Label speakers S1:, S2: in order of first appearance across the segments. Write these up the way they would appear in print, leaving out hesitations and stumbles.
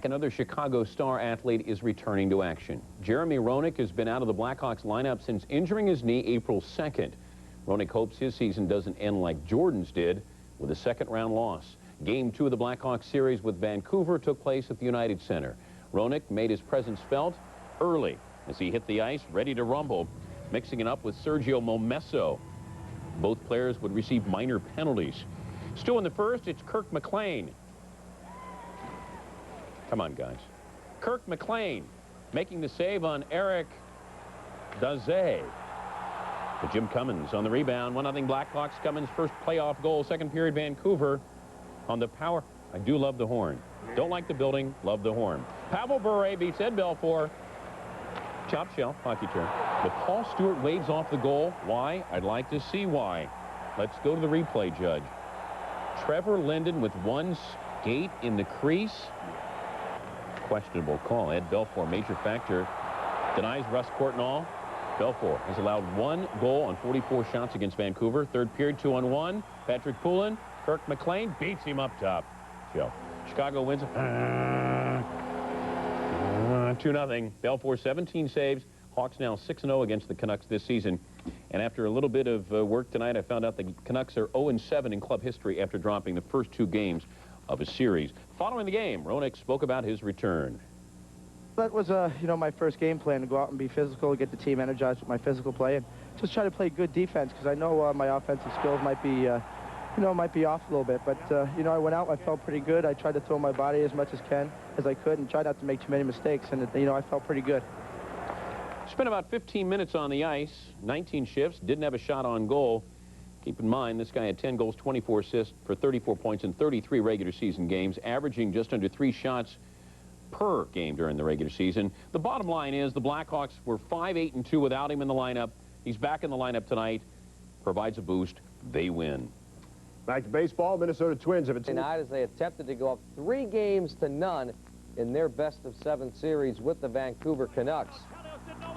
S1: Back, another Chicago Star athlete is returning to action. Jeremy Roenick has been out of the Blackhawks lineup since injuring his knee April 2nd. Roenick hopes his season doesn't end like Jordan's did with a second-round loss. Game 2 of the Blackhawks series with Vancouver took place at the United Center. Roenick made his presence felt early as he hit the ice, ready to rumble, mixing it up with Sergio Momesso. Both players would receive minor penalties. Still in the first, it's Kirk McLean. Come on, guys. Kirk McLean making the save on Eric Daze. But Jim Cummins on the rebound. 1-0 Blackhawks. Cummins' first playoff goal. Second period, Vancouver on the power. I do love the horn. Don't like the building, love the horn. Pavel Bure beats Ed Belfour. Chop shell, hockey term. But Paul Stewart waves off the goal. Why? I'd like to see why. Let's go to the replay, Judge. Trevor Linden with one skate in the crease. Questionable call. Ed Belfour, major factor, denies Russ Courtnall. Belfour has allowed 1 goal on 44 shots against Vancouver. Third period, 2-on-1. Patrick Poulin, Kirk McLean beats him up top. Chicago wins 2-0. Belfour 17 saves. Hawks now 6-0 against the Canucks this season. And after a little bit of work tonight, I found out the Canucks are 0-7 in club history after dropping the first 2 games of a series. Following the game, Roenick spoke about his return.
S2: That was, my first game plan, to go out and be physical, get the team energized with my physical play, and just try to play good defense, because I know my offensive skills might be, might be off a little bit. But, I went out, I felt pretty good. I tried to throw my body as much as I could and tried not to make too many mistakes, and, I felt pretty good.
S1: Spent about 15 minutes on the ice, 19 shifts, didn't have a shot on goal. Keep in mind, this guy had 10 goals, 24 assists for 34 points in 33 regular season games, averaging just under 3 shots per game during the regular season. The bottom line is the Blackhawks were 5-8-2 without him in the lineup. He's back in the lineup tonight, provides a boost. They win.
S3: Back to baseball, Minnesota Twins have
S4: tonight as they attempted to go up 3-0 in their best-of-7 series with the Vancouver Canucks.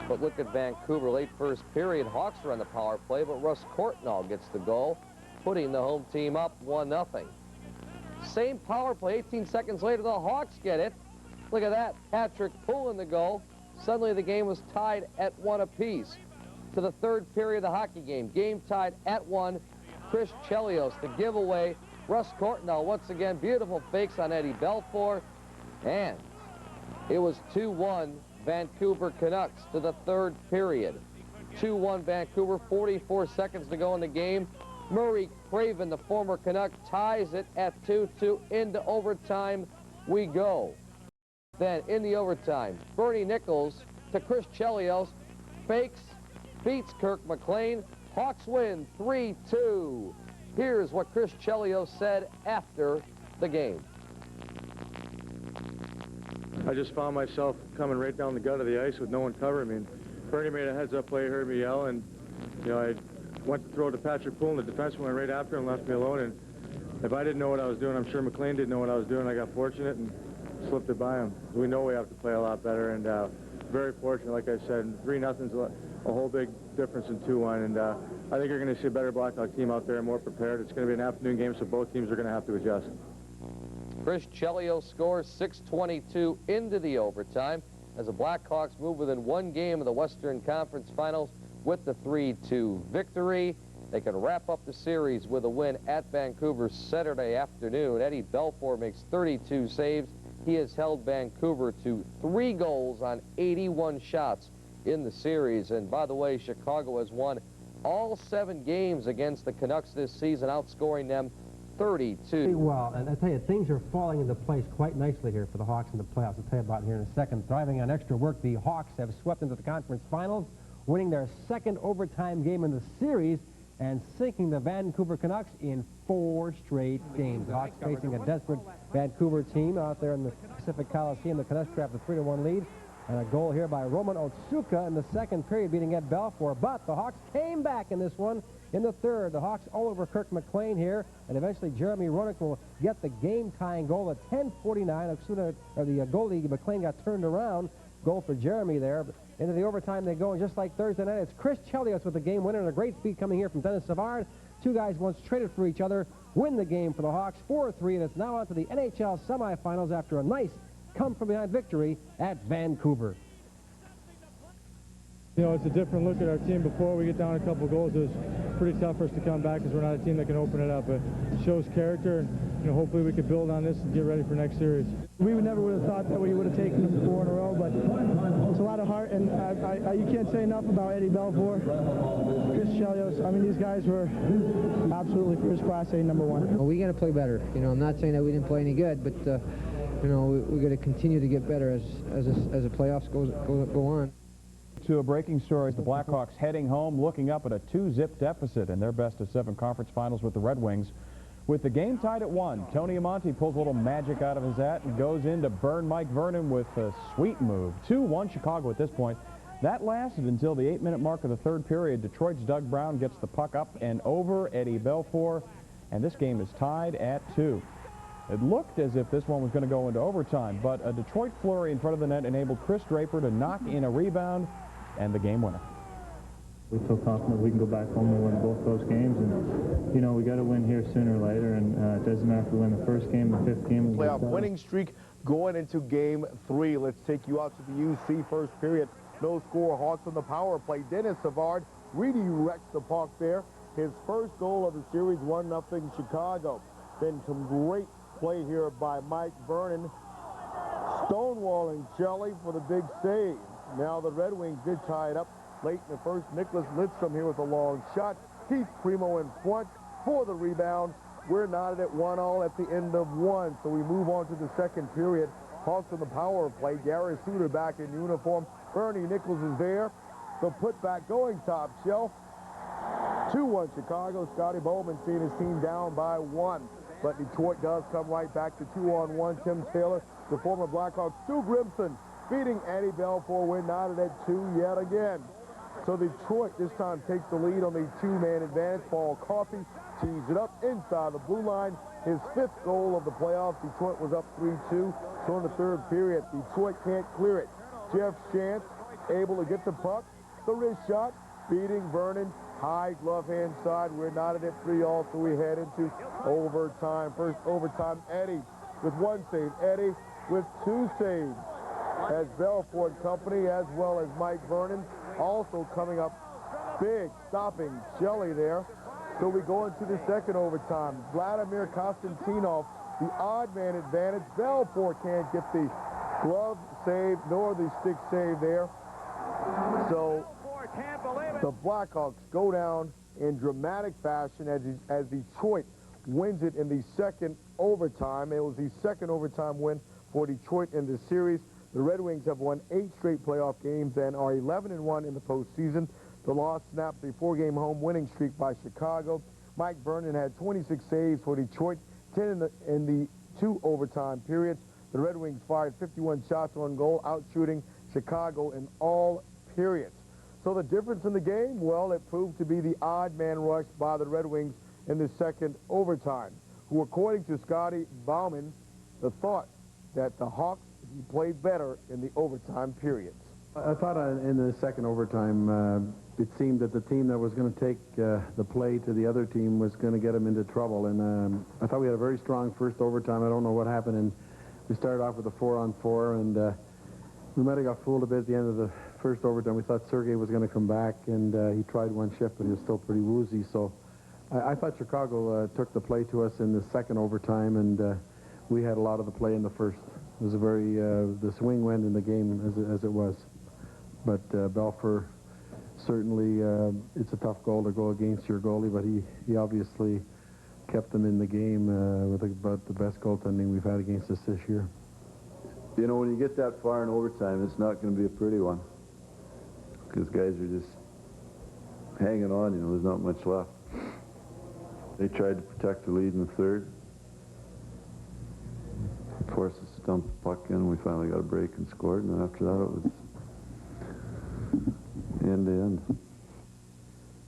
S4: But look at Vancouver, late first period. Hawks are on the power play, but Russ Courtnall gets the goal, putting the home team up 1-0. Same power play, 18 seconds later, the Hawks get it. Look at that, Patrick Poulin the goal. Suddenly the game was tied at 1 apiece. To the third period of the hockey game, game tied at 1. Chris Chelios to give away. Russ Courtnall once again, beautiful fakes on Eddie Belfour. And it was 2-1 Vancouver Canucks to the third period. 2-1 Vancouver, 44 seconds to go in the game. Murray Craven, the former Canuck, ties it at 2-2. Into overtime we go. Then in the overtime, Bernie Nichols to Chris Chelios, fakes, beats Kirk McLean. Hawks win 3-2. Here's what Chris Chelios said after the game.
S5: I just found myself coming right down the gut of the ice with no one covering me. And Bernie made a heads-up play, heard me yell, and I went to throw to Patrick Poulin. The defenseman went right after him, left me alone. And if I didn't know what I was doing, I'm sure McLean didn't know what I was doing. I got fortunate and slipped it by him. We know we have to play a lot better, and very fortunate, like I said. 3-0's a whole big difference in 2-1, and I think you're going to see a better Blackhawk team out there, more prepared. It's going to be an afternoon game, so both teams are going to have to adjust.
S4: Chris Chelios scores 6:22 into the overtime as the Blackhawks move within 1 game of the Western Conference Finals with the 3-2 victory. They can wrap up the series with a win at Vancouver Saturday afternoon. Eddie Belfour makes 32 saves. He has held Vancouver to 3 goals on 81 shots in the series. And by the way, Chicago has won all 7 games against the Canucks this season, outscoring them 32.
S6: Well, and I tell you, things are falling into place quite nicely here for the Hawks in the playoffs. I'll tell you about it here in a second. Thriving on extra work, the Hawks have swept into the conference finals, winning their 2nd overtime game in the series and sinking the Vancouver Canucks in 4 straight games. The Hawks facing a desperate Vancouver team out there in the Pacific Coliseum. The Canucks grabbed a 3-1 lead, and a goal here by Roman Otsuka in the second period, beating Ed Belfour. But the Hawks came back in this one. In the third, the Hawks all over Kirk McLean here, and eventually Jeremy Roenick will get the game-tying goal at 10:49. The goalie McLean got turned around. Goal for Jeremy there. But into the overtime they go, and just like Thursday night, it's Chris Chelios with the game winner, and a great feed coming here from Dennis Savard. 2 guys once traded for each other, win the game for the Hawks 4-3, and it's now on to the NHL semifinals after a nice come-from-behind victory at Vancouver.
S5: You know, it's a different look at our team. Before we get down a couple goals, it was pretty tough for us to come back because we're not a team that can open it up. But it shows character, and you know, hopefully we can build on this and get ready for next series.
S2: We never would have thought that we would have taken them 4 in a row, but it's a lot of heart, and you can't say enough about Eddie Belfour, Chris Chelios. I mean, these guys were absolutely first-class A #1.
S7: Well, we got to play better. You know, I'm not saying that we didn't play any good, but you know, we got to continue to get better as the playoffs go on.
S8: To a breaking story, the Blackhawks heading home, looking up at a 2-zip deficit in their best-of-7 conference finals with the Red Wings. With the game tied at 1, Tony Amonte pulls a little magic out of his hat and goes in to burn Mike Vernon with a sweet move. 2-1 Chicago at this point. That lasted until the 8-minute mark of the third period. Detroit's Doug Brown gets the puck up and over Eddie Belfour, and this game is tied at 2. It looked as if this one was going to go into overtime, but a Detroit flurry in front of the net enabled Chris Draper to knock in a rebound and the game winner.
S9: We feel confident we can go back home and win both those games, and you know, we got to win here sooner or later, and it doesn't matter if we win the first game, the 5th game.
S3: Playoff winning streak going into game 3. Let's take you out to the UC first period. No score, Hawks on the power play. Dennis Savard really wrecks the puck there. His first goal of the series, 1-0 Chicago. Then some great play here by Mike Vernon, stonewalling Shelley for the big save. Now the Red Wings did tie it up late in the first. Nicholas Lidstrom here with a long shot. Keith Primo in front for the rebound. We're knotted at 1-1 at the end of 1. So we move on to the second period. Hawks on the power play. Gary Suter back in uniform. Bernie Nichols is there. The putback going top shelf. 2-1 Chicago. Scotty Bowman seeing his team down by 1. But Detroit does come right back to 2-on-1. Tim Taylor, the former Blackhawks. Stu Grimson beating Eddie Belfour. We're knotted at 2 yet again. So Detroit this time takes the lead on the 2-man advantage. Paul Coffey tees it up inside the blue line. His 5th goal of the playoffs. Detroit was up 3-2. So in the third period, Detroit can't clear it. Jeff Shantz able to get the puck. The wrist shot beating Vernon. High glove hand side. We're knotted at 3-all, so we head into overtime. First overtime, Eddie with 1 save. Eddie with 2 saves. As Belfour and company, as well as Mike Vernon, also coming up big, stopping Shelley there. So we go into the second overtime. Vladimir Konstantinov, the odd man advantage. Belfour can't get the glove save nor the stick save there. So the Blackhawks go down in dramatic fashion as Detroit wins it in the second overtime. It was the second overtime win for Detroit in the series. The Red Wings have won 8 straight playoff games and are 11-1 in the postseason. The loss snapped the 4-game home winning streak by Chicago. Mike Vernon had 26 saves for Detroit, 10 in the 2 overtime periods. The Red Wings fired 51 shots on goal, outshooting Chicago in all periods. So the difference in the game, well, it proved to be the odd man rush by the Red Wings in the second overtime, who, according to Scotty Bowman, the thought that the Hawks played better in the overtime periods.
S10: I thought in the second overtime, it seemed that the team that was going to take the play to the other team was going to get them into trouble. And I thought we had a very strong first overtime. I don't know what happened. And we started off with a 4-on-4, and we might have got fooled a bit at the end of the first overtime. We thought Sergei was going to come back, and he tried one shift, but he was still pretty woozy. So I thought Chicago took the play to us in the second overtime, and we had a lot of the play in the first. It was a very, the swing went in the game as it was. But Belfour, certainly, it's a tough goal to go against your goalie, but he obviously kept them in the game with about the best goaltending we've had against us this year.
S11: You know, when you get that far in overtime, it's not going to be a pretty one. Because guys are just hanging on, you know, there's not much left. They tried to protect the lead in the third. Forced us to dump the puck in, and we finally got a break and scored, and then after that it was end to end.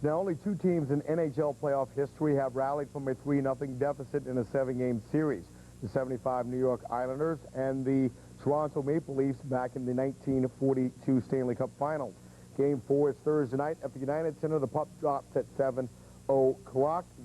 S3: Now, only 2 teams in NHL playoff history have rallied from a 3-0 deficit in a 7-game series. The 75 New York Islanders and the Toronto Maple Leafs back in the 1942 Stanley Cup Finals. Game 4 is Thursday night at the United Center. The puck drops at 7:00.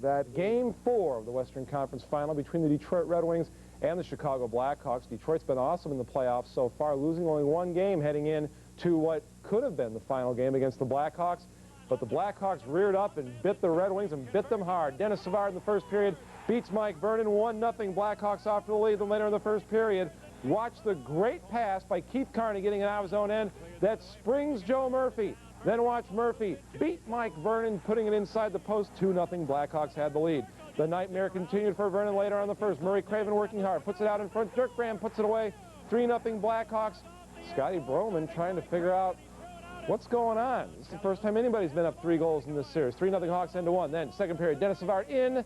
S3: That
S12: Game 4 of the Western Conference Final between the Detroit Red Wings and the Chicago Blackhawks. Detroit's been awesome in the playoffs so far, losing only one game heading in to what could have been the final game against the Blackhawks. But the Blackhawks reared up and bit the Red Wings and bit them hard. Dennis Savard in the first period beats Mike Vernon 1-0 Blackhawks off to the lead. Then later in the first period, watch the great pass by Keith Carney getting it out of his own end that springs Joe Murphy. Then watch Murphy beat Mike Vernon, putting it inside the post. 2-0 Blackhawks had the lead. The nightmare continued for Vernon later on the first. Murray Craven working hard, puts it out in front. Dirk Graham puts it away. 3-0 Blackhawks. Scotty Broman trying to figure out what's going on. This is the first time anybody's been up 3 goals in this series. 3-0 Hawks end to 1. Then second period, Dennis Savard in,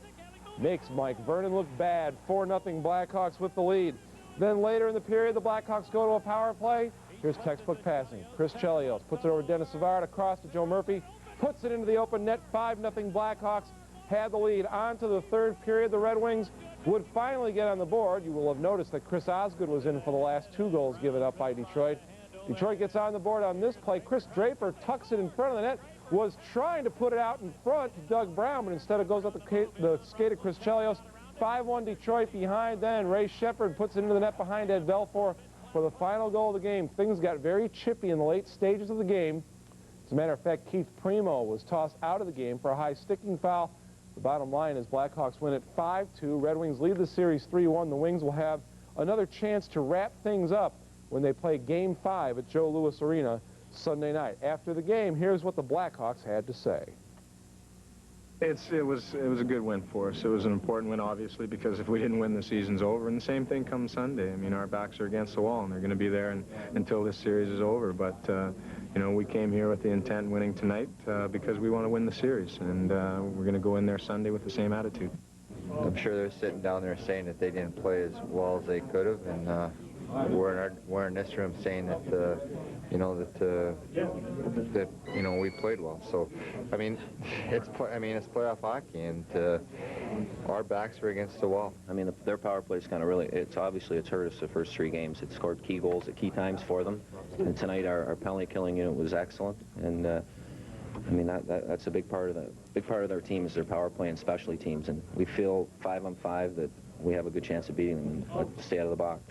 S12: makes Mike Vernon look bad. 4-0 Blackhawks with the lead. Then later in the period, the Blackhawks go to a power play. Here's textbook passing. Chris Chelios puts it over Dennis Savard across to Joe Murphy, puts it into the open net. 5-0 Blackhawks had the lead. On to the third period, the Red Wings would finally get on the board. You will have noticed that Chris Osgood was in for the last 2 goals given up by Detroit. Detroit gets on the board on this play. Chris Draper tucks it in front of the net, was trying to put it out in front to Doug Brown, but instead it goes up the skate of Chris Chelios. 5-1 Detroit behind. Then Ray Shepard puts it into the net behind Ed Belfour for the final goal of the game. Things got very chippy in the late stages of the game. As a matter of fact, Keith Primo was tossed out of the game for a high sticking foul. The bottom line is Blackhawks win it 5-2. Red Wings lead the series 3-1. The Wings will have another chance to wrap things up when they play Game 5 at Joe Louis Arena Sunday night. After the game, here's what the Blackhawks had to say.
S13: It was a good win for us. It was an important win, obviously, because if we didn't win, the season's over. And the same thing comes Sunday. I mean, our backs are against the wall, and they're going to be there until this series is over. But, you know, we came here with the intent winning tonight because we want to win the series. And we're going to go in there Sunday with the same attitude.
S14: I'm sure they're sitting down there saying that they didn't play as well as they could have. And we're in this room saying that, you know, that we played well. So, I mean, it's playoff hockey, and our backs were against the wall.
S15: I mean, their power play's kind of really, it's hurt us the first 3 games. It scored key goals at key times for them. And tonight our penalty killing unit was excellent. And I mean, that's a big part of their team is their power play and specialty teams. And we feel 5-on-5 that we have a good chance of beating them and stay out of the box.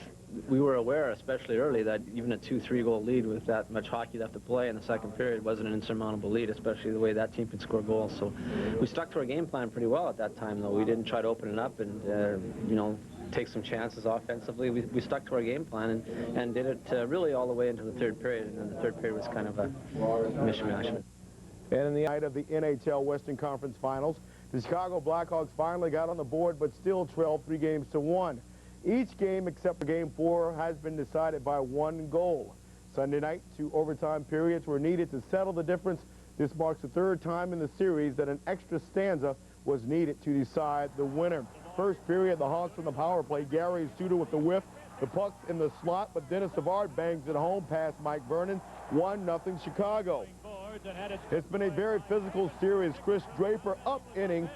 S16: We were aware, especially early, that even a 2-3 goal lead with that much hockey left to play in the second period wasn't an insurmountable lead, especially the way that team could score goals. So we stuck to our game plan pretty well at that time, though. We didn't try to open it up and, you know, take some chances offensively. We stuck to our game plan and did it really all the way into the third period, and then the third period was kind of a mishmash.
S3: And in the night of the NHL Western Conference Finals, the Chicago Blackhawks finally got on the board, but still trailed 3-1. Each game except for Game 4 has been decided by 1 goal. Sunday night, 2 overtime periods were needed to settle the difference. This marks the 3rd time in the series that an extra stanza was needed to decide the winner. First period, the Hawks on the power play. Gary Suter with the whiff. The puck's in the slot, but Dennis Savard bangs it home past Mike Vernon. 1-0 Chicago. It's been a very physical series. Chris Draper up inning.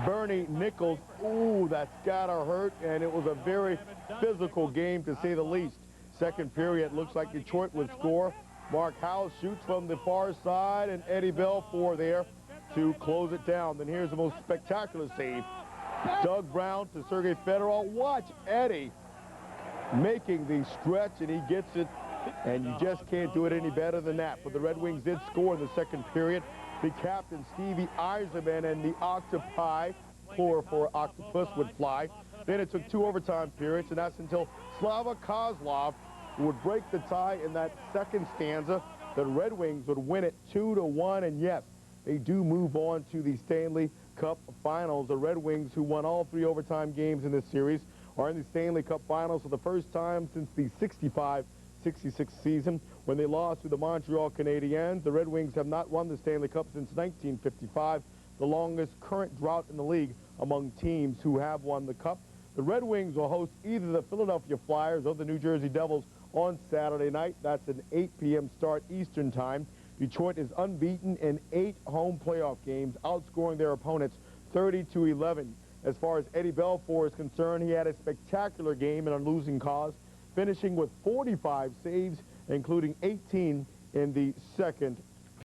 S3: Bernie Nichols, ooh, that's gotta hurt, and it was a very physical game to say the least. Second period, looks like Detroit would score. Mark Howell shoots from the far side, and Eddie Belfour there to close it down. Then here's the most spectacular save. Doug Brown to Sergei Fedorov. Watch Eddie making the stretch, and he gets it, and you just can't do it any better than that. But the Red Wings did score in the second period. The captain, Stevie Eiserman, and the octopi, plural for octopus, would fly. Then it took 2 overtime periods, and that's until Slava Kozlov would break the tie in that second stanza. The Red Wings would win it 2-1, and yes, they do move on to the Stanley Cup Finals. The Red Wings, who won all 3 overtime games in this series, are in the Stanley Cup Finals for the first time since the 65-66 season, when they lost to the Montreal Canadiens. The Red Wings have not won the Stanley Cup since 1955, the longest current drought in the league among teams who have won the Cup. The Red Wings will host either the Philadelphia Flyers or the New Jersey Devils on Saturday night. That's an 8 p.m. start Eastern time. Detroit is unbeaten in 8 home playoff games, outscoring their opponents 30-11. As far as Eddie Belfour is concerned, he had a spectacular game in a losing cause, finishing with 45 saves, including 18 in the second